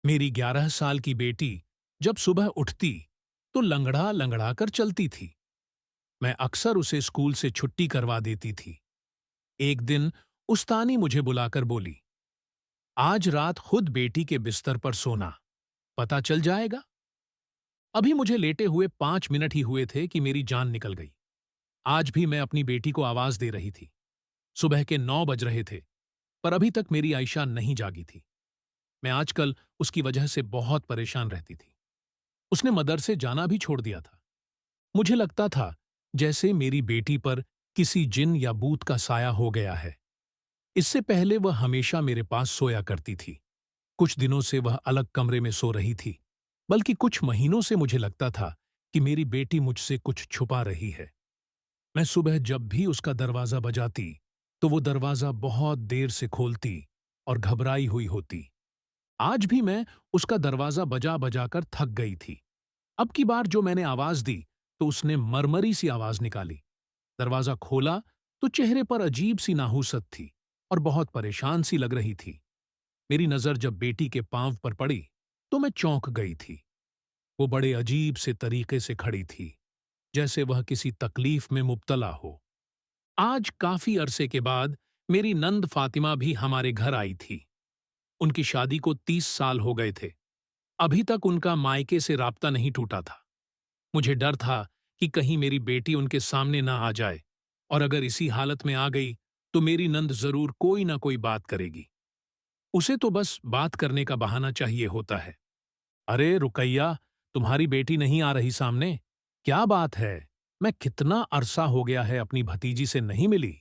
मेरी 11 साल की बेटी जब सुबह उठती तो लंगड़ा लंगड़ा कर चलती थी। मैं अक्सर उसे स्कूल से छुट्टी करवा देती थी। एक दिन उस्तानी मुझे बुलाकर बोली, आज रात खुद बेटी के बिस्तर पर सोना, पता चल जाएगा। अभी मुझे लेटे हुए 5 मिनट ही हुए थे कि मेरी जान निकल गई। आज भी मैं अपनी बेटी को आवाज दे रही थी। सुबह के 9 बज रहे थे, पर अभी तक मेरी आयशा नहीं जागी थी। मैं आजकल उसकी वजह से बहुत परेशान रहती थी। उसने मदरसे जाना भी छोड़ दिया था। मुझे लगता था जैसे मेरी बेटी पर किसी जिन या भूत का साया हो गया है। इससे पहले वह हमेशा मेरे पास सोया करती थी। कुछ दिनों से वह अलग कमरे में सो रही थी, बल्कि कुछ महीनों से मुझे लगता था कि मेरी बेटी मुझसे कुछ छुपा रही है। मैं सुबह जब भी उसका दरवाजा बजाती, तो वो दरवाजा बहुत देर से खोलती और घबराई हुई होती। आज भी मैं उसका दरवाजा बजा बजाकर थक गई थी। अब की बार जो मैंने आवाज दी, तो उसने मरमरी सी आवाज निकाली। दरवाजा खोला तो चेहरे पर अजीब सी नाहूसत थी और बहुत परेशान सी लग रही थी। मेरी नजर जब बेटी के पांव पर पड़ी, तो मैं चौंक गई थी। वो बड़े अजीब से तरीके से खड़ी थी, जैसे वह किसी तकलीफ में मुब्तला हो। आज काफी अरसे के बाद मेरी नंद फातिमा भी हमारे घर आई थी। उनकी शादी को 30 साल हो गए थे। अभी तक उनका मायके से राब्ता नहीं टूटा था। मुझे डर था कि कहीं मेरी बेटी उनके सामने ना आ जाए, और अगर इसी हालत में आ गई तो मेरी नंद जरूर कोई ना कोई बात करेगी। उसे तो बस बात करने का बहाना चाहिए होता है। अरे रुकैया, तुम्हारी बेटी नहीं आ रही सामने? क्या बात है? मैं कितना अरसा हो गया है अपनी भतीजी से नहीं मिली।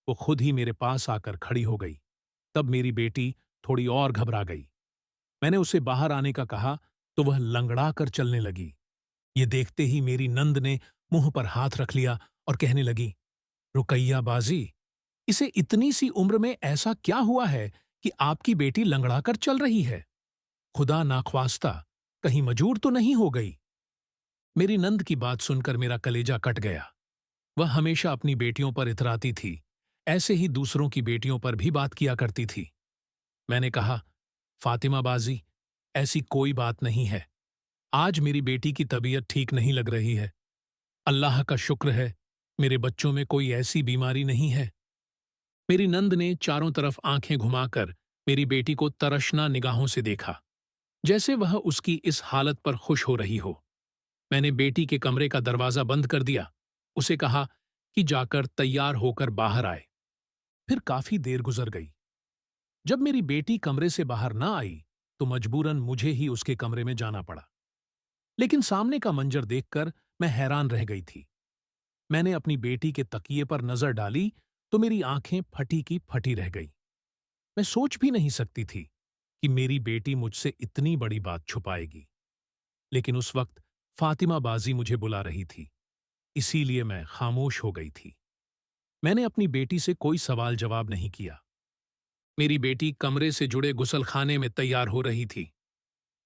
वो खुद ही मेरे पास आकर खड़ी हो गई। तब मेरी बेटी थोड़ी और घबरा गई। मैंने उसे बाहर आने का कहा तो वह लंगड़ा कर चलने लगी। ये देखते ही मेरी नंद ने मुंह पर हाथ रख लिया और कहने लगी, रुकैया बाजी, इसे इतनी सी उम्र में ऐसा क्या हुआ है कि आपकी बेटी लंगड़ा कर चल रही है? खुदा नाख्वास्ता, कहीं मजूर तो नहीं हो गई? मेरी नंद की बात सुनकर मेरा कलेजा कट गया। वह हमेशा अपनी बेटियों पर इतराती थी, ऐसे ही दूसरों की बेटियों पर भी बात किया करती थी। मैंने कहा, फातिमा बाजी, ऐसी कोई बात नहीं है। आज मेरी बेटी की तबीयत ठीक नहीं लग रही है। अल्लाह का शुक्र है, मेरे बच्चों में कोई ऐसी बीमारी नहीं है। मेरी नंद ने चारों तरफ आंखें घुमाकर मेरी बेटी को तरसना निगाहों से देखा, जैसे वह उसकी इस हालत पर खुश हो रही हो। मैंने बेटी के कमरे का दरवाजा बंद कर दिया। उसे कहा कि जाकर तैयार होकर बाहर आए। फिर काफी देर गुजर गई। जब मेरी बेटी कमरे से बाहर ना आई, तो मजबूरन मुझे ही उसके कमरे में जाना पड़ा। लेकिन सामने का मंजर देखकर मैं हैरान रह गई थी। मैंने अपनी बेटी के तकिए पर नजर डाली तो मेरी आंखें फटी की फटी रह गई। मैं सोच भी नहीं सकती थी कि मेरी बेटी मुझसे इतनी बड़ी बात छुपाएगी। लेकिन उस वक्त फातिमा बाजी मुझे बुला रही थी, इसीलिए मैं खामोश हो गई थी। मैंने अपनी बेटी से कोई सवाल जवाब नहीं किया। मेरी बेटी कमरे से जुड़े गुसलखाने में तैयार हो रही थी।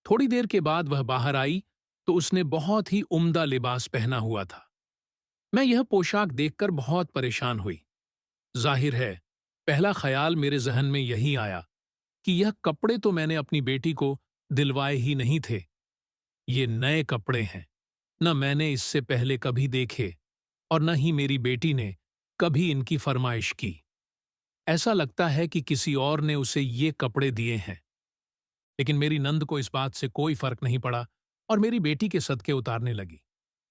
थोड़ी देर के बाद वह बाहर आई तो उसने बहुत ही उम्दा लिबास पहना हुआ था। मैं यह पोशाक देखकर बहुत परेशान हुई। जाहिर है, पहला ख्याल मेरे जहन में यही आया कि यह कपड़े तो मैंने अपनी बेटी को दिलवाए ही नहीं थे। ये नए कपड़े हैं, न मैंने इससे पहले कभी देखे और न ही मेरी बेटी ने कभी इनकी फरमाइश की। ऐसा लगता है कि किसी और ने उसे ये कपड़े दिए हैं। लेकिन मेरी नंद को इस बात से कोई फर्क नहीं पड़ा और मेरी बेटी के सदके उतारने लगी।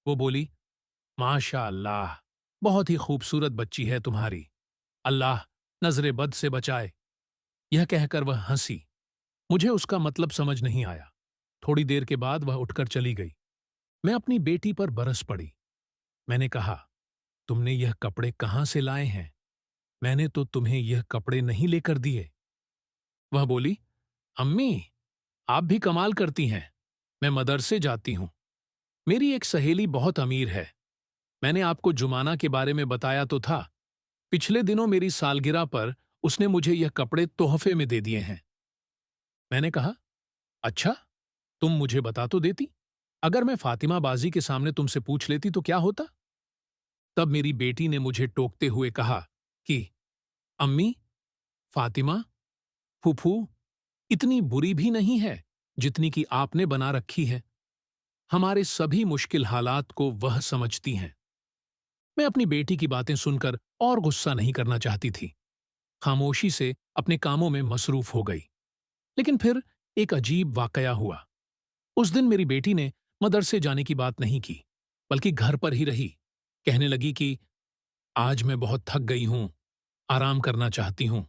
वो बोली, माशा अल्लाह, बहुत ही खूबसूरत बच्ची है तुम्हारी। अल्लाह नजरे बद से बचाए। यह कहकर वह हंसी। मुझे उसका मतलब समझ नहीं आया। थोड़ी देर के बाद वह उठकर चली गई। मैं अपनी बेटी पर बरस पड़ी। मैंने कहा, तुमने यह कपड़े कहां से लाए हैं? मैंने तो तुम्हें यह कपड़े नहीं लेकर दिए। वह बोली, अम्मी, आप भी कमाल करती हैं। मैं मदरसे जाती हूं। मेरी एक सहेली बहुत अमीर है। मैंने आपको जुमाना के बारे में बताया तो था। पिछले दिनों मेरी सालगिरह पर उसने मुझे यह कपड़े तोहफे में दे दिए हैं। मैंने कहा, अच्छा, तुम मुझे बता तो देती। अगर मैं फातिमा बाजी के सामने तुमसे पूछ लेती तो क्या होता? तब मेरी बेटी ने मुझे टोकते हुए कहा कि अम्मी, फातिमा, फूफू इतनी बुरी भी नहीं है जितनी कि आपने बना रखी है। हमारे सभी मुश्किल हालात को वह समझती हैं। मैं अपनी बेटी की बातें सुनकर और गुस्सा नहीं करना चाहती थी। खामोशी से अपने कामों में मसरूफ हो गई। लेकिन फिर एक अजीब वाकया हुआ। उस दिन मेरी बेटी ने मदरसे जाने की बात नहीं की, बल्कि घर पर ही रही। कहने लगी कि आज मैं बहुत थक गई हूं, आराम करना चाहती हूं।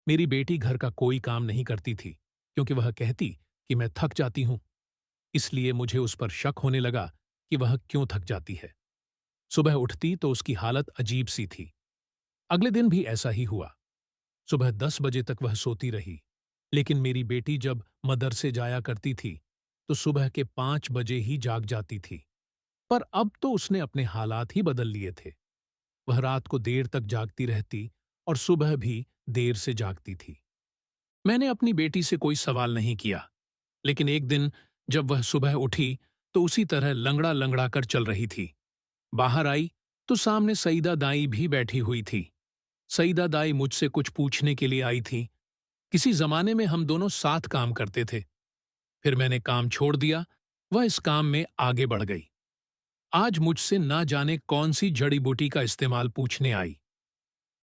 मेरी बेटी घर का कोई काम नहीं करती थी, क्योंकि वह कहती कि मैं थक जाती हूं। इसलिए मुझे उस पर शक होने लगा कि वह क्यों थक जाती है। सुबह उठती तो उसकी हालत अजीब सी थी। अगले दिन भी ऐसा ही हुआ। सुबह 10 बजे तक वह सोती रही। लेकिन मेरी बेटी जब मदरसे जाया करती थी तो सुबह के 5 बजे ही जाग जाती थी। पर अब तो उसने अपने हालात ही बदल लिए थे। वह रात को देर तक जागती रहती और सुबह भी देर से जागती थी। मैंने अपनी बेटी से कोई सवाल नहीं किया, लेकिन एक दिन जब वह सुबह उठी तो उसी तरह लंगड़ा लंगड़ा कर चल रही थी। बाहर आई तो सामने सईदा दाई भी बैठी हुई थी। सईदा दाई मुझसे कुछ पूछने के लिए आई थी। किसी जमाने में हम दोनों साथ काम करते थे। फिर मैंने काम छोड़ दिया, वह इस काम में आगे बढ़ गई। आज मुझसे ना जाने कौन सी जड़ी बूटी का इस्तेमाल पूछने आई।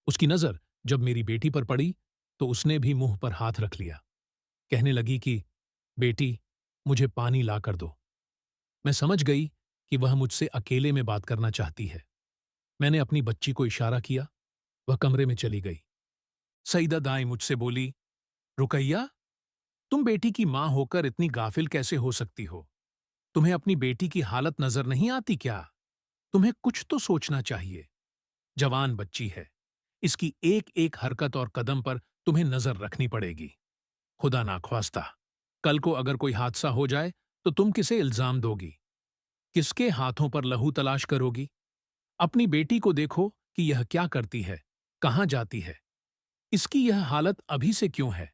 उसकी नजर जब मेरी बेटी पर पड़ी तो उसने भी मुंह पर हाथ रख लिया। कहने लगी कि बेटी, मुझे पानी ला कर दो। मैं समझ गई कि वह मुझसे अकेले में बात करना चाहती है। मैंने अपनी बच्ची को इशारा किया। वह कमरे में चली गई। सईदा दाई मुझसे बोली, रुकैया, तुम बेटी की मां होकर इतनी गाफिल कैसे हो सकती हो? तुम्हें अपनी बेटी की हालत नजर नहीं आती क्या? तुम्हें कुछ तो सोचना चाहिए। जवान बच्ची है, इसकी एक एक हरकत और कदम पर तुम्हें नजर रखनी पड़ेगी। खुदा नाख्वास्ता, कल को अगर कोई हादसा हो जाए तो तुम किसे इल्जाम दोगी? किसके हाथों पर लहू तलाश करोगी? अपनी बेटी को देखो कि यह क्या करती है, कहां जाती है। इसकी यह हालत अभी से क्यों है?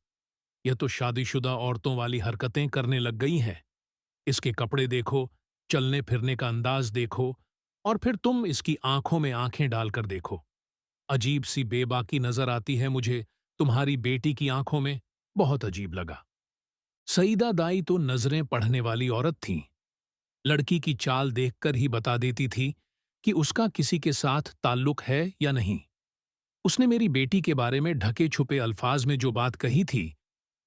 यह तो शादीशुदा औरतों वाली हरकतें करने लग गई हैं। इसके कपड़े देखो, चलने फिरने का अंदाज देखो, और फिर तुम इसकी आंखों में आंखें डालकर देखो। अजीब सी बेबाकी नजर आती है मुझे तुम्हारी बेटी की आंखों में। बहुत अजीब लगा। सईदा दाई तो नजरें पढ़ने वाली औरत थीं। लड़की की चाल देखकर ही बता देती थी कि उसका किसी के साथ ताल्लुक है या नहीं। उसने मेरी बेटी के बारे में ढके छुपे अल्फाज में जो बात कही थी,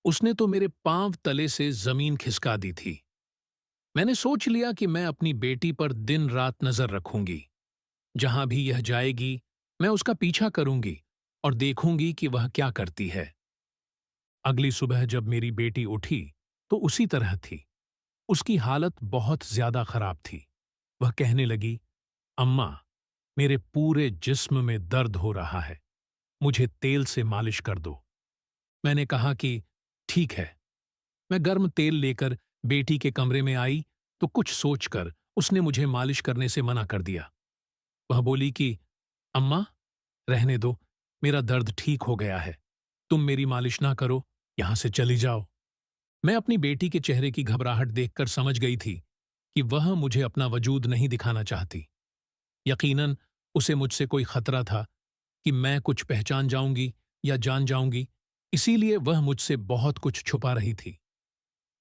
उसने तो मेरे पांव तले से जमीन खिसका दी थी। मैंने सोच लिया कि मैं अपनी बेटी पर दिन रात नजर रखूंगी। जहां भी यह जाएगी, मैं उसका पीछा करूंगी और देखूंगी कि वह क्या करती है। अगली सुबह जब मेरी बेटी उठी तो उसी तरह थी। उसकी हालत बहुत ज्यादा खराब थी। वह कहने लगी, अम्मा, मेरे पूरे जिस्म में दर्द हो रहा है, मुझे तेल से मालिश कर दो। मैंने कहा कि ठीक है। मैं गर्म तेल लेकर बेटी के कमरे में आई तो कुछ सोचकर उसने मुझे मालिश करने से मना कर दिया। वह बोली कि अम्मा, रहने दो, मेरा दर्द ठीक हो गया है। तुम मेरी मालिश ना करो, यहां से चली जाओ। मैं अपनी बेटी के चेहरे की घबराहट देखकर समझ गई थी कि वह मुझे अपना वजूद नहीं दिखाना चाहती। यकीनन उसे मुझसे कोई खतरा था कि मैं कुछ पहचान जाऊंगी या जान जाऊंगी, इसीलिए वह मुझसे बहुत कुछ छुपा रही थी।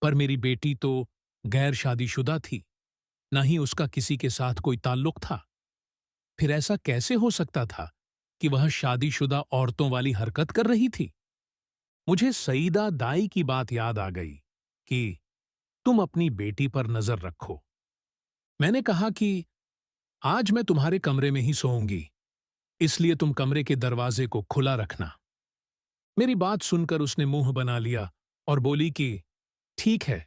पर मेरी बेटी तो गैर शादीशुदा थी, न ही उसका किसी के साथ कोई ताल्लुक था। फिर ऐसा कैसे हो सकता था कि वह शादीशुदा औरतों वाली हरकत कर रही थी? मुझे सईदा दाई की बात याद आ गई कि तुम अपनी बेटी पर नजर रखो। मैंने कहा कि आज मैं तुम्हारे कमरे में ही सोऊंगी, इसलिए तुम कमरे के दरवाजे को खुला रखना। मेरी बात सुनकर उसने मुंह बना लिया और बोली कि ठीक है।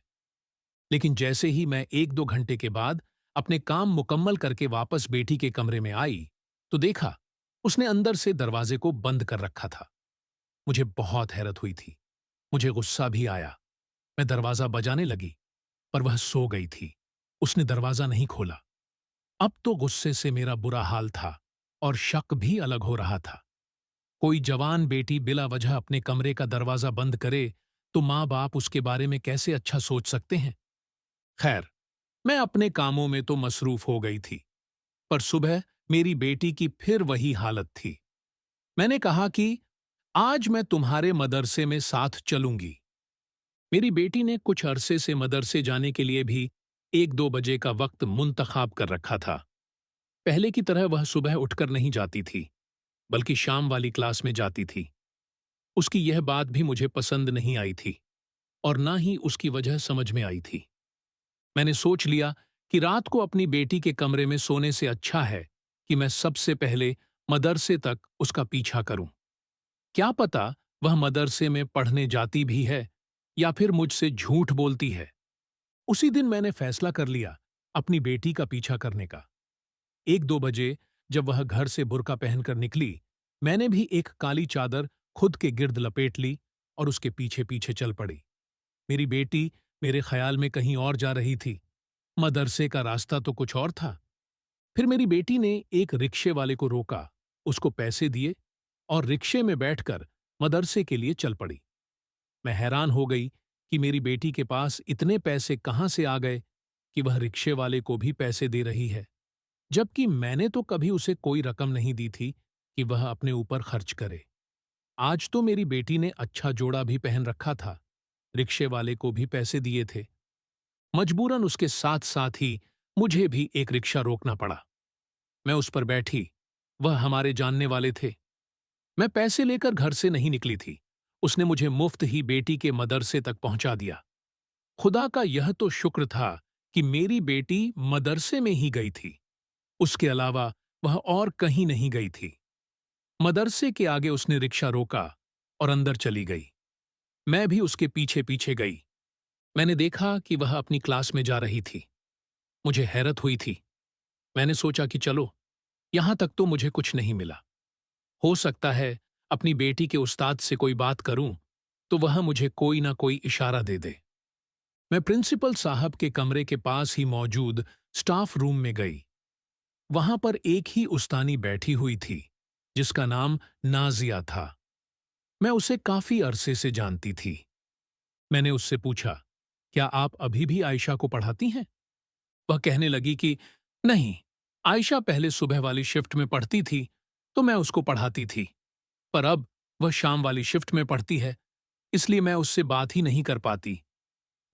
लेकिन जैसे ही मैं 1-2 घंटे के बाद अपने काम मुकम्मल करके वापस बेटी के कमरे में आई तो देखा उसने अंदर से दरवाजे को बंद कर रखा था। मुझे बहुत हैरत हुई थी। मुझे गुस्सा भी आया। मैं दरवाजा बजाने लगी, पर वह सो गई थी। उसने दरवाजा नहीं खोला। अब तो गुस्से से मेरा बुरा हाल था और शक भी अलग हो रहा था। कोई जवान बेटी बिला वजह अपने कमरे का दरवाजा बंद करे तो माँ बाप उसके बारे में कैसे अच्छा सोच सकते हैं। खैर, मैं अपने कामों में तो मसरूफ हो गई थी। पर सुबह मेरी बेटी की फिर वही हालत थी। मैंने कहा कि आज मैं तुम्हारे मदरसे में साथ चलूंगी। मेरी बेटी ने कुछ अरसे से मदरसे जाने के लिए भी 1-2 बजे का वक्त मुंतखाब कर रखा था। पहले की तरह वह सुबह उठकर नहीं जाती थी, बल्कि शाम वाली क्लास में जाती थी। उसकी यह बात भी मुझे पसंद नहीं आई थी और ना ही उसकी वजह समझ में आई थी। मैंने सोच लिया कि रात को अपनी बेटी के कमरे में सोने से अच्छा है कि मैं सबसे पहले मदरसे तक उसका पीछा करूं। क्या पता वह मदरसे में पढ़ने जाती भी है या फिर मुझसे झूठ बोलती है। उसी दिन मैंने फैसला कर लिया अपनी बेटी का पीछा करने का। 1-2 बजे जब वह घर से बुर्का पहनकर निकली, मैंने भी एक काली चादर खुद के गिर्द लपेट ली और उसके पीछे पीछे चल पड़ी। मेरी बेटी मेरे ख्याल में कहीं और जा रही थी। मदरसे का रास्ता तो कुछ और था। फिर मेरी बेटी ने एक रिक्शे वाले को रोका, उसको पैसे दिए और रिक्शे में बैठकर मदरसे के लिए चल पड़ी। मैं हैरान हो गई कि मेरी बेटी के पास इतने पैसे कहाँ से आ गए कि वह रिक्शे वाले को भी पैसे दे रही है, जबकि मैंने तो कभी उसे कोई रकम नहीं दी थी कि वह अपने ऊपर खर्च करे। आज तो मेरी बेटी ने अच्छा जोड़ा भी पहन रखा था, रिक्शे वाले को भी पैसे दिए थे। मजबूरन उसके साथ साथ ही मुझे भी एक रिक्शा रोकना पड़ा। मैं उस पर बैठी। वह हमारे जानने वाले थे। मैं पैसे लेकर घर से नहीं निकली थी। उसने मुझे मुफ्त ही बेटी के मदरसे तक पहुंचा दिया। खुदा का यह तो शुक्र था कि मेरी बेटी मदरसे में ही गई थी। उसके अलावा वह और कहीं नहीं गई थी। मदरसे के आगे उसने रिक्शा रोका और अंदर चली गई। मैं भी उसके पीछे पीछे गई। मैंने देखा कि वह अपनी क्लास में जा रही थी। मुझे हैरत हुई थी। मैंने सोचा कि चलो, यहां तक तो मुझे कुछ नहीं मिला। हो सकता है अपनी बेटी के उस्ताद से कोई बात करूं तो वह मुझे कोई ना कोई इशारा दे दे। मैं प्रिंसिपल साहब के कमरे के पास ही मौजूद स्टाफ रूम में गई। वहां पर एक ही उस्तानी बैठी हुई थी, जिसका नाम नाजिया था। मैं उसे काफी अरसे से जानती थी। मैंने उससे पूछा, क्या आप अभी भी आयशा को पढ़ाती हैं? वह कहने लगी कि नहीं, आयशा पहले सुबह वाली शिफ्ट में पढ़ती थी तो मैं उसको पढ़ाती थी, पर अब वह शाम वाली शिफ्ट में पढ़ती है, इसलिए मैं उससे बात ही नहीं कर पाती।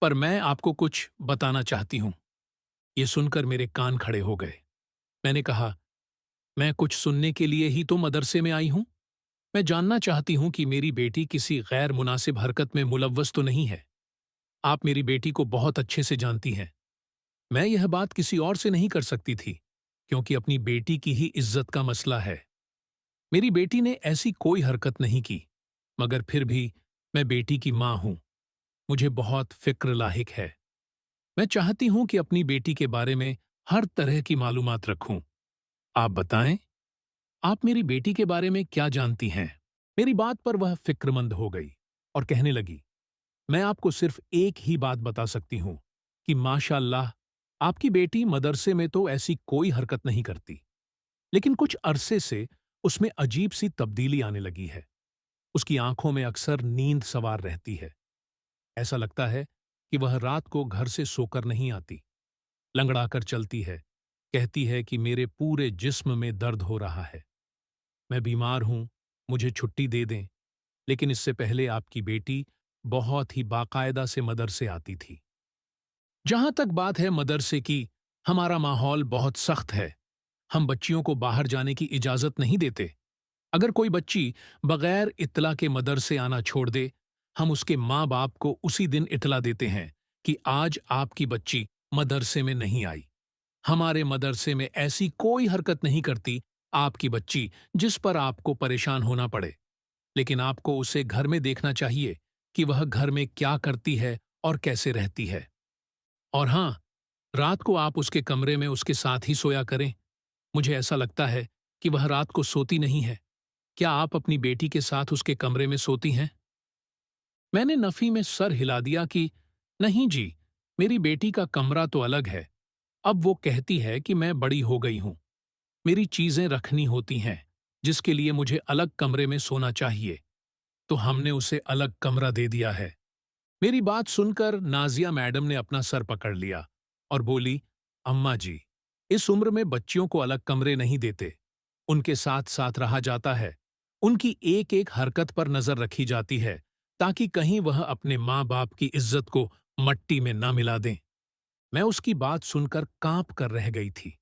पर मैं आपको कुछ बताना चाहती हूं। ये सुनकर मेरे कान खड़े हो गए। मैंने कहा, मैं कुछ सुनने के लिए ही तो मदरसे में आई हूं। मैं जानना चाहती हूं कि मेरी बेटी किसी गैर मुनासिब हरकत में मुलव्वस तो नहीं है। आप मेरी बेटी को बहुत अच्छे से जानती हैं। मैं यह बात किसी और से नहीं कर सकती थी, क्योंकि अपनी बेटी की ही इज्जत का मसला है। मेरी बेटी ने ऐसी कोई हरकत नहीं की, मगर फिर भी मैं बेटी की मां हूं। मुझे बहुत फिक्र लाहिक है। मैं चाहती हूं कि अपनी बेटी के बारे में हर तरह की मालूमात रखूं। आप बताएं, आप मेरी बेटी के बारे में क्या जानती हैं? मेरी बात पर वह फिक्रमंद हो गई और कहने लगी, मैं आपको सिर्फ एक ही बात बता सकती हूं कि माशाअल्लाह, आपकी बेटी मदरसे में तो ऐसी कोई हरकत नहीं करती, लेकिन कुछ अरसे से उसमें अजीब सी तब्दीली आने लगी है। उसकी आंखों में अक्सर नींद सवार रहती है। ऐसा लगता है कि वह रात को घर से सोकर नहीं आती, लंगड़ाकर चलती है, कहती है कि मेरे पूरे जिस्म में दर्द हो रहा है, मैं बीमार हूं, मुझे छुट्टी दे दें। लेकिन इससे पहले आपकी बेटी बहुत ही बाकायदा से मदरसे आती थी। जहां तक बात है मदरसे की, हमारा माहौल बहुत सख्त है। हम बच्चियों को बाहर जाने की इजाजत नहीं देते। अगर कोई बच्ची बगैर इत्तला के मदरसे आना छोड़ दे, हम उसके माँ बाप को उसी दिन इत्तला देते हैं कि आज आपकी बच्ची मदरसे में नहीं आई। हमारे मदरसे में ऐसी कोई हरकत नहीं करती आपकी बच्ची जिस पर आपको परेशान होना पड़े। लेकिन आपको उसे घर में देखना चाहिए कि वह घर में क्या करती है और कैसे रहती है। और हाँ, रात को आप उसके कमरे में उसके साथ ही सोया करें। मुझे ऐसा लगता है कि वह रात को सोती नहीं है। क्या आप अपनी बेटी के साथ उसके कमरे में सोती हैं? मैंने नफी में सर हिला दिया कि नहीं जी, मेरी बेटी का कमरा तो अलग है। अब वो कहती है कि मैं बड़ी हो गई हूं, मेरी चीजें रखनी होती हैं, जिसके लिए मुझे अलग कमरे में सोना चाहिए, तो हमने उसे अलग कमरा दे दिया है। मेरी बात सुनकर नाजिया मैडम ने अपना सर पकड़ लिया और बोली, अम्मा जी, इस उम्र में बच्चियों को अलग कमरे नहीं देते, उनके साथ साथ रहा जाता है। उनकी एक एक हरकत पर नजर रखी जाती है ताकि कहीं वह अपने माँ बाप की इज्जत को मट्टी में न मिला दें। मैं उसकी बात सुनकर कांप कर रह गई थी।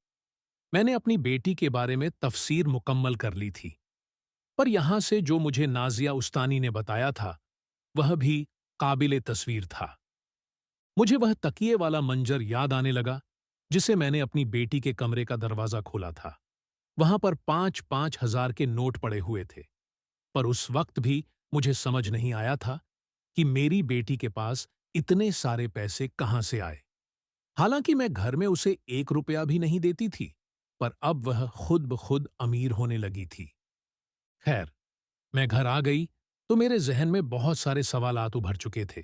मैंने अपनी बेटी के बारे में तफसीर मुकम्मल कर ली थी, पर यहां से जो मुझे नाजिया उस्तानी ने बताया था वह भी काबिले तस्वीर था। मुझे वह तकिए वाला मंजर याद आने लगा जिसे मैंने अपनी बेटी के कमरे का दरवाजा खोला था। वहां पर 5-5 हजार के नोट पड़े हुए थे, पर उस वक्त भी मुझे समझ नहीं आया था कि मेरी बेटी के पास इतने सारे पैसे कहां से आए। हालांकि मैं घर में उसे 1 रुपया भी नहीं देती थी, पर अब वह खुद ब खुद अमीर होने लगी थी। खैर, मैं घर आ गई तो मेरे जहन में बहुत सारे सवालात उभर चुके थे।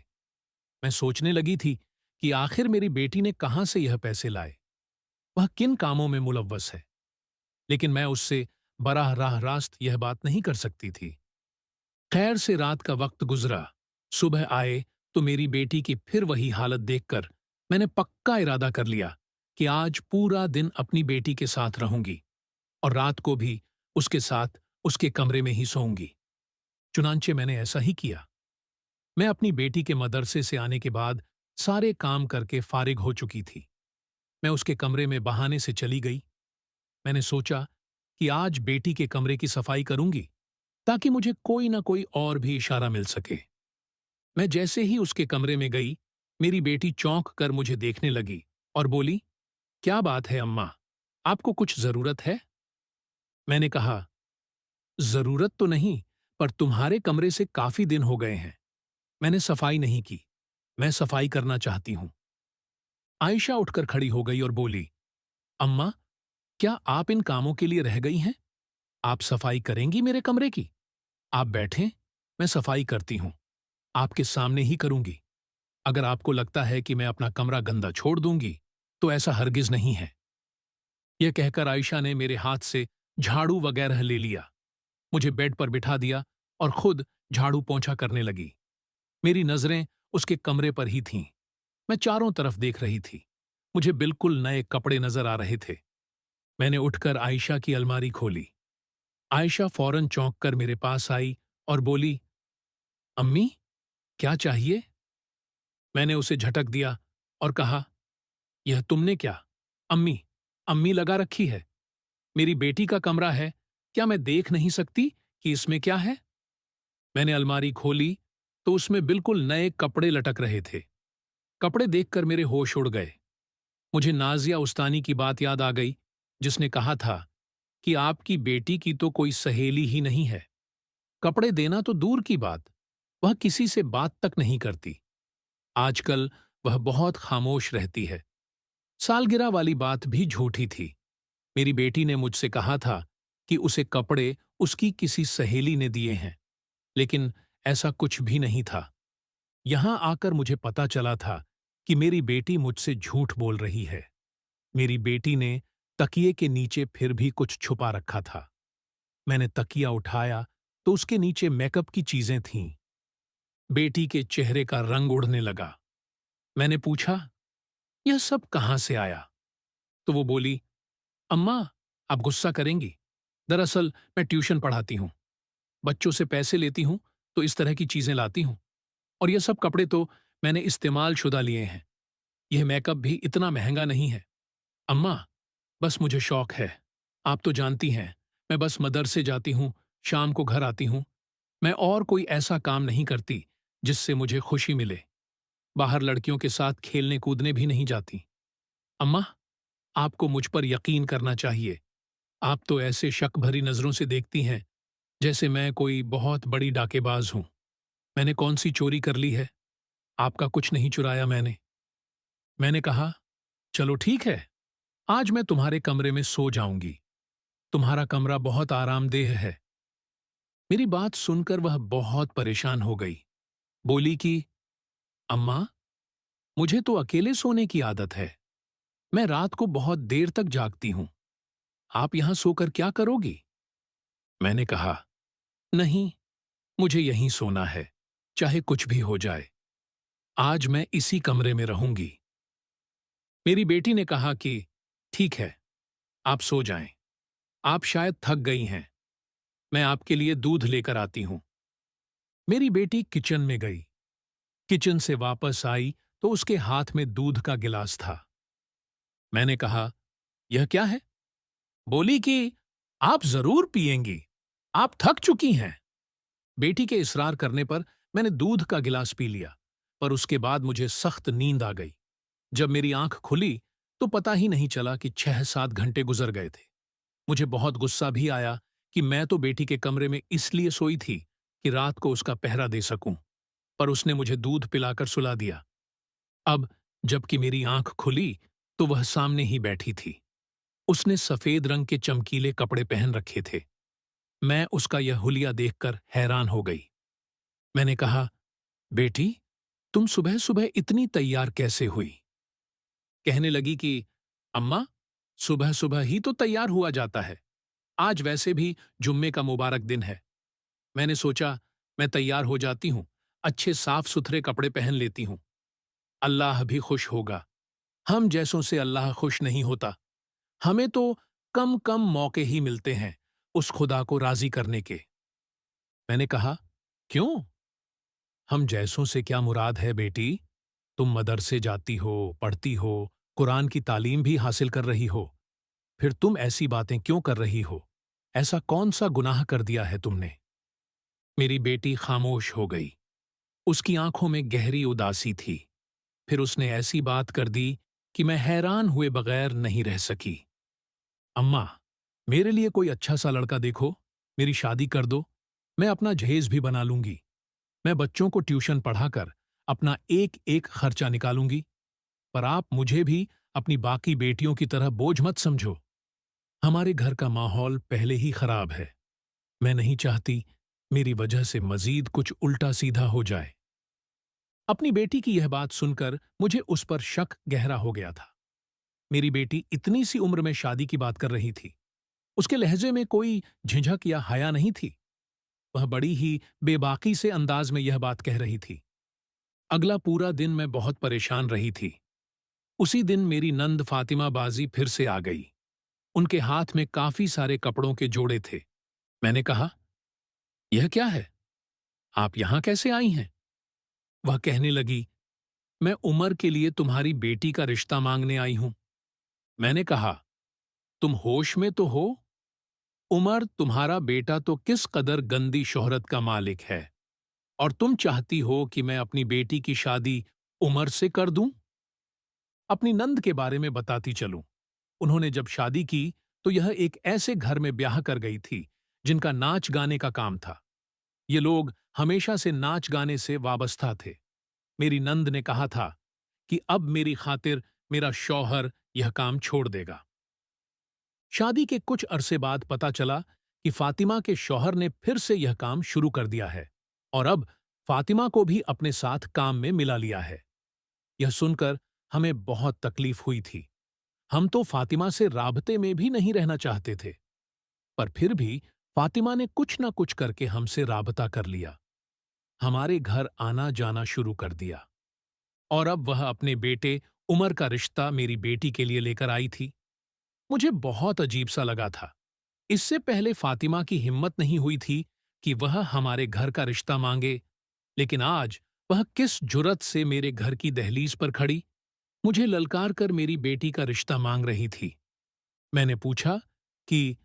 मैं सोचने लगी थी कि आखिर मेरी बेटी ने कहां से यह पैसे लाए, वह किन कामों में मुलव्वस है। लेकिन मैं उससे बराह राह रास्त यह बात नहीं कर सकती थी। खैर से रात का वक्त गुजरा। सुबह आए तो मेरी बेटी की फिर वही हालत देखकर मैंने पक्का इरादा कर लिया कि आज पूरा दिन अपनी बेटी के साथ रहूंगी और रात को भी उसके साथ उसके कमरे में ही सोऊंगी। चुनांचे मैंने ऐसा ही किया। मैं अपनी बेटी के मदरसे से आने के बाद सारे काम करके फारिग हो चुकी थी। मैं उसके कमरे में बहाने से चली गई। मैंने सोचा कि आज बेटी के कमरे की सफाई करूंगी ताकि मुझे कोई ना कोई और भी इशारा मिल सके। मैं जैसे ही उसके कमरे में गई, मेरी बेटी चौंक कर मुझे देखने लगी और बोली, क्या बात है अम्मा, आपको कुछ जरूरत है? मैंने कहा, जरूरत तो नहीं, पर तुम्हारे कमरे से काफी दिन हो गए हैं, मैंने सफाई नहीं की, मैं सफाई करना चाहती हूं। आयशा उठकर खड़ी हो गई और बोली, अम्मा, क्या आप इन कामों के लिए रह गई हैं? आप सफाई करेंगी मेरे कमरे की? आप बैठें, मैं सफाई करती हूं, आपके सामने ही करूंगी। अगर आपको लगता है कि मैं अपना कमरा गंदा छोड़ दूंगी, तो ऐसा हरगिज नहीं है। यह कहकर आयशा ने मेरे हाथ से झाड़ू वगैरह ले लिया, मुझे बेड पर बिठा दिया और खुद झाड़ू पोंछा करने लगी। मेरी नजरें उसके कमरे पर ही थीं। मैं चारों तरफ देख रही थी। मुझे बिल्कुल नए कपड़े नजर आ रहे थे। मैंने उठकर आयशा की अलमारी खोली। आयशा फौरन चौंक कर मेरे पास आई और बोली, अम्मी, क्या चाहिए? मैंने उसे झटक दिया और कहा, यह तुमने क्या? अम्मी, अम्मी लगा रखी है। मेरी बेटी का कमरा है, क्या मैं देख नहीं सकती कि इसमें क्या है? मैंने अलमारी खोली तो उसमें बिल्कुल नए कपड़े लटक रहे थे। कपड़े देखकर मेरे होश उड़ गए। मुझे नाजिया उस्तानी की बात याद आ गई, जिसने कहा था कि आपकी बेटी की तो कोई सहेली ही नहीं है। कपड़े देना तो दूर की बात, वह किसी से बात तक नहीं करती। आजकल वह बहुत खामोश रहती है। सालगिरह वाली बात भी झूठी थी। मेरी बेटी ने मुझसे कहा था कि उसे कपड़े उसकी किसी सहेली ने दिए हैं, लेकिन ऐसा कुछ भी नहीं था। यहां आकर मुझे पता चला था कि मेरी बेटी मुझसे झूठ बोल रही है। मेरी बेटी ने तकिए के नीचे फिर भी कुछ छुपा रखा था। मैंने तकिया उठाया तो उसके नीचे मेकअप की चीजें थीं। बेटी के चेहरे का रंग उड़ने लगा। मैंने पूछा, यह सब कहां से आया? तो वो बोली, अम्मा, आप गुस्सा करेंगी। दरअसल मैं ट्यूशन पढ़ाती हूं, बच्चों से पैसे लेती हूं, तो इस तरह की चीजें लाती हूं। और ये सब कपड़े तो मैंने इस्तेमाल शुदा लिए हैं। यह मेकअप भी इतना महंगा नहीं है। अम्मा, बस मुझे शौक है। आप तो जानती हैं, मैं बस मदरसे जाती हूं, शाम को घर आती हूं। मैं और कोई ऐसा काम नहीं करती जिससे मुझे खुशी मिले। बाहर लड़कियों के साथ खेलने कूदने भी नहीं जाती। अम्मा, आपको मुझ पर यकीन करना चाहिए। आप तो ऐसे शक भरी नजरों से देखती हैं जैसे मैं कोई बहुत बड़ी डाकेबाज हूं। मैंने कौन सी चोरी कर ली है? आपका कुछ नहीं चुराया मैंने। मैंने कहा, चलो ठीक है, आज मैं तुम्हारे कमरे में सो जाऊंगी। तुम्हारा कमरा बहुत आरामदेह है। मेरी बात सुनकर वह बहुत परेशान हो गई। बोली कि अम्मा, मुझे तो अकेले सोने की आदत है। मैं रात को बहुत देर तक जागती हूं। आप यहां सोकर क्या करोगी? मैंने कहा, नहीं, मुझे यहीं सोना है, चाहे कुछ भी हो जाए। आज मैं इसी कमरे में रहूंगी। मेरी बेटी ने कहा कि ठीक है, आप सो जाएं। आप शायद थक गई हैं। मैं आपके लिए दूध लेकर आती हूं। मेरी बेटी किचन में गई। किचन से वापस आई तो उसके हाथ में दूध का गिलास था। मैंने कहा, यह क्या है? बोली कि आप जरूर पिएंगी, आप थक चुकी हैं। बेटी के इसरार करने पर मैंने दूध का गिलास पी लिया, पर उसके बाद मुझे सख्त नींद आ गई। जब मेरी आंख खुली तो पता ही नहीं चला कि 6-7 घंटे गुजर गए थे। मुझे बहुत गुस्सा भी आया कि मैं तो बेटी के कमरे में इसलिए सोई थी कि रात को उसका पहरा दे सकूं, पर उसने मुझे दूध पिलाकर सुला दिया। अब जबकि मेरी आंख खुली तो वह सामने ही बैठी थी। उसने सफेद रंग के चमकीले कपड़े पहन रखे थे। मैं उसका यह हुलिया देखकर हैरान हो गई। मैंने कहा, बेटी, तुम सुबह सुबह इतनी तैयार कैसे हुई? कहने लगी कि अम्मा, सुबह सुबह ही तो तैयार हुआ जाता है। आज वैसे भी जुम्मे का मुबारक दिन है। मैंने सोचा मैं तैयार हो जाती हूं, अच्छे साफ सुथरे कपड़े पहन लेती हूं। अल्लाह भी खुश होगा। हम जैसों से अल्लाह खुश नहीं होता। हमें तो कम कम मौके ही मिलते हैं उस खुदा को राजी करने के। मैंने कहा, क्यों? हम जैसों से क्या मुराद है बेटी? तुम मदरसे जाती हो, पढ़ती हो, कुरान की तालीम भी हासिल कर रही हो। फिर तुम ऐसी बातें क्यों कर रही हो? ऐसा कौन सा गुनाह कर दिया है तुमने? मेरी बेटी खामोश हो गई। उसकी आंखों में गहरी उदासी थी। फिर उसने ऐसी बात कर दी कि मैं हैरान हुए बगैर नहीं रह सकी। अम्मा, मेरे लिए कोई अच्छा सा लड़का देखो, मेरी शादी कर दो, मैं अपना जहेज भी बना लूंगी। मैं बच्चों को ट्यूशन पढ़ाकर अपना एक एक खर्चा निकालूंगी। पर आप मुझे भी अपनी बाकी बेटियों की तरह बोझ मत समझो। हमारे घर का माहौल पहले ही खराब है। मैं नहीं चाहती मेरी वजह से मजीद कुछ उल्टा सीधा हो जाए। अपनी बेटी की यह बात सुनकर मुझे उस पर शक गहरा हो गया था। मेरी बेटी इतनी सी उम्र में शादी की बात कर रही थी। उसके लहजे में कोई झिझक या हया नहीं थी। वह बड़ी ही बेबाकी से अंदाज में यह बात कह रही थी। अगला पूरा दिन मैं बहुत परेशान रही थी। उसी दिन मेरी नंद फातिमा बाजी फिर से आ गई। उनके हाथ में काफी सारे कपड़ों के जोड़े थे। मैंने कहा, यह क्या है? आप यहां कैसे आई हैं? वह कहने लगी, मैं उमर के लिए तुम्हारी बेटी का रिश्ता मांगने आई हूं। मैंने कहा, तुम होश में तो हो? उमर तुम्हारा बेटा तो किस कदर गंदी शोहरत का मालिक है, और तुम चाहती हो कि मैं अपनी बेटी की शादी उमर से कर दूं? अपनी नंद के बारे में बताती चलूं। उन्होंने जब शादी की तो यह एक ऐसे घर में ब्याह कर गई थी जिनका नाच गाने का काम था। ये लोग हमेशा से नाच गाने से वाबस्ता थे। मेरी नंद ने कहा था कि अब मेरी खातिर मेरा शौहर यह काम छोड़ देगा। शादी के कुछ अरसे बाद पता चला कि फातिमा के शौहर ने फिर से यह काम शुरू कर दिया है और अब फातिमा को भी अपने साथ काम में मिला लिया है। यह सुनकर हमें बहुत तकलीफ हुई थी। हम तो फातिमा से राबते में भी नहीं रहना चाहते थे, पर फिर भी फातिमा ने कुछ न कुछ करके हमसे राबता कर लिया, हमारे घर आना जाना शुरू कर दिया। और अब वह अपने बेटे उमर का रिश्ता मेरी बेटी के लिए लेकर आई थी। मुझे बहुत अजीब सा लगा था। इससे पहले फातिमा की हिम्मत नहीं हुई थी कि वह हमारे घर का रिश्ता मांगे, लेकिन आज वह किस जुर्रत से मेरे घर की दहलीज पर खड़ी मुझे ललकार कर मेरी बेटी का रिश्ता मांग रही थी। मैंने पूछा कि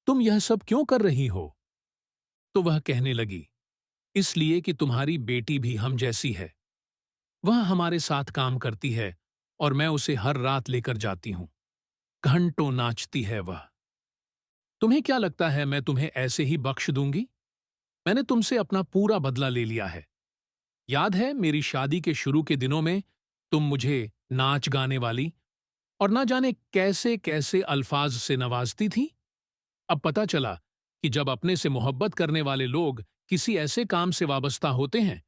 तुम यह सब क्यों कर रही हो? तो वह कहने लगी, इसलिए कि तुम्हारी बेटी भी हम जैसी है। वह हमारे साथ काम करती है और मैं उसे हर रात लेकर जाती हूं। घंटों नाचती है वह। तुम्हें क्या लगता है मैं तुम्हें ऐसे ही बख्श दूंगी? मैंने तुमसे अपना पूरा बदला ले लिया है। याद है मेरी शादी के शुरू के दिनों में तुम मुझे नाच गाने वाली और ना जाने कैसे कैसे अल्फाज से नवाजती थी। अब पता चला कि जब अपने से मोहब्बत करने वाले लोग किसी ऐसे काम से वाबस्ता होते हैं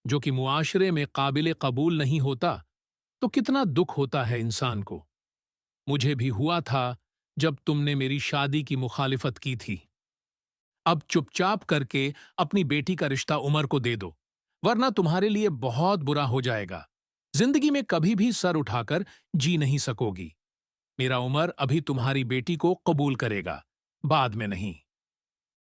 जो कि मुआशरे में काबिल कबूल नहीं होता, तो कितना दुख होता है इंसान को। मुझे भी हुआ था जब तुमने मेरी शादी की मुखालिफत की थी। अब चुपचाप करके अपनी बेटी का रिश्ता उमर को दे दो, वरना तुम्हारे लिए बहुत बुरा हो जाएगा। जिंदगी में कभी भी सर उठाकर जी नहीं सकोगी। मेरा उमर अभी तुम्हारी बेटी को कबूल करेगा, बाद में नहीं।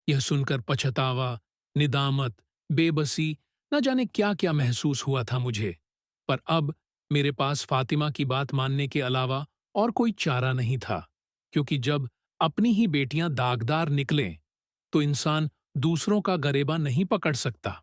यह सुनकर पछतावा, निदामत, बेबसी, न जाने क्या क्या महसूस हुआ था मुझे। पर अब मेरे पास फातिमा की बात मानने के अलावा और कोई चारा नहीं था, क्योंकि जब अपनी ही बेटियां दागदार निकलें तो इंसान दूसरों का गरेबा नहीं पकड़ सकता।